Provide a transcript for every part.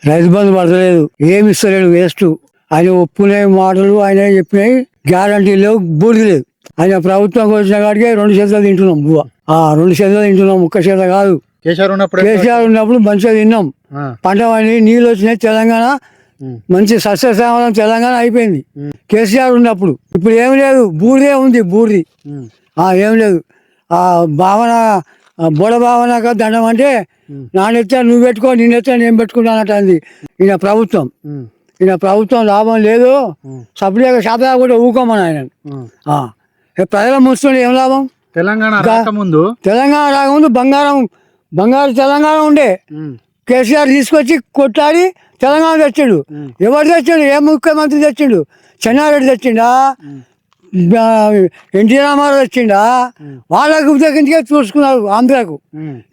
రైతు బంధు పడతలేదు, ఏమి ఇస్తలేడు, వేస్ట్. ఆయన ఒప్పునే మాటలు ఆయన చెప్పినాయి, గ్యారంటీ లేవు, బూడిది లేదు. ఆయన ప్రభుత్వం వచ్చిన కాడికి 2 చేతులు తింటున్నాం బువ్వ. 2 చేతులు తింటున్నాం, ఒక్క చేత కాదు. కేసీఆర్ ఉన్నప్పుడు మంచిగా తిన్నాం, పంట పండి నీళ్ళు వచ్చినాయి. తెలంగాణ మంచి సస్యశ్యామలం తెలంగాణ అయిపోయింది కేసీఆర్ ఉన్నప్పుడు. ఇప్పుడు ఏం లేదు, బూడిదే ఉంది, బూడిది. ఏం లేదు. భావన బోడ భావనక దండం అంటే నాన్నెత్తా నువ్వు పెట్టుకో, నిన్నెత్తా నేను పెట్టుకుంటానంటుంది ఈయన ప్రభుత్వం. ఈయన ప్రభుత్వం లాభం లేదు, సపరేట్గా శాతం కూడా ఊకోమని ఆయన. ప్రజల ముంచుతుండే ఏం లాభం? తెలంగాణ రాకముందు బంగారు తెలంగాణ ఉండే. కేసీఆర్ తీసుకొచ్చి కొట్లాడి తెలంగాణ తెచ్చిండు. ఎవరు తెచ్చిండు? ఏ ముఖ్యమంత్రి తెచ్చిండు? చెన్నారెడ్డి తెచ్చిండా? ఎన్టీ రామారావు తెచ్చిండా? వాళ్ళకు దగ్గర చూసుకున్నారు. ఆంధ్రాకు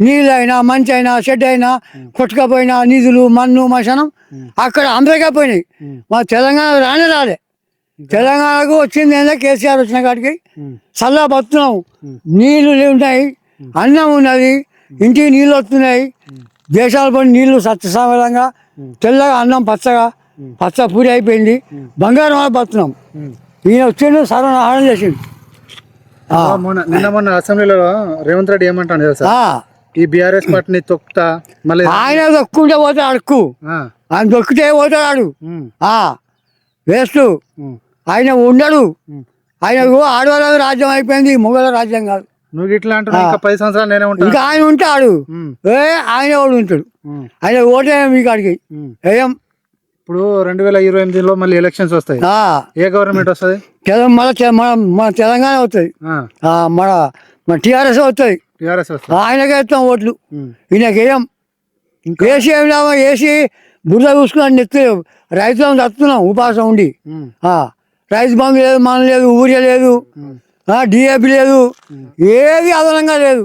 నీళ్ళైనా మంచి అయినా షెడ్ అయినా కొట్టుకపోయినా నిధులు మన్ను మశనం అక్కడ ఆంధ్రకే పోయినాయి. మా తెలంగాణ రాలే. తెలంగాణకు వచ్చింది ఏంటంటే కేసీఆర్ వచ్చిన కాడికి చల్లగా బతున్నాం, నీళ్లు ఉన్నాయి, అన్నం ఉన్నది, ఇంటికి నీళ్ళు వస్తున్నాయి. దేశాల పని నీళ్లు సత్యసమలంగా తెల్లగా అన్నం పచ్చ పూరి అయిపోయింది. బంగారం వాళ్ళు బతున్నాం. ఈయన వచ్చిండు, సర్వనాశనం చేసిండు. మొన్న అసెంబ్లీలో రేవంత్ రెడ్డి ఏమంటాడు తెలుసా? ఈ బీఆర్ఎస్ పార్టీని తొక్కుతా, మళ్ళీ ఆయన దొక్కుంటే పోతాడు అడుక్కు, ఆయన దొక్కితే పోతాడు. వేస్ట్. ఆయన ఉండడు. ఆయనకు ఆడవాళ్ళ రాజ్యం అయిపోయింది, మొగల రాజ్యం కాదు. నువ్వు ఇట్లా అంటే 10 సంవత్సరాలు నేనే ఉంటాను. ఇంకా ఆయన ఉంటాడు, ఆయన వాడు ఉంటాడు. ఆయన ఓటే మీ కాడికి ఏం. ఇప్పుడు 2028లో మళ్ళీ ఎలక్షన్స్ వస్తాయి. ఏ గవర్నమెంట్ వస్తుంది? మన తెలంగాణ వస్తుంది, మన టీఆర్ఎస్ వస్తుంది. ఆయనకే ఇస్తాం ఓట్లు, ఈయనకేయం. ఏసీ ఏమి లాభం? ఏసీ బురద చూసుకుని నెత్తి రైతులను తట్టుతున్నాం ఉపాసం ఉండి. రైతు బంధు లేదు, మన లేదు, ఊరియా లేదు, డిఏపి లేదు, ఏది అదనంగా లేదు.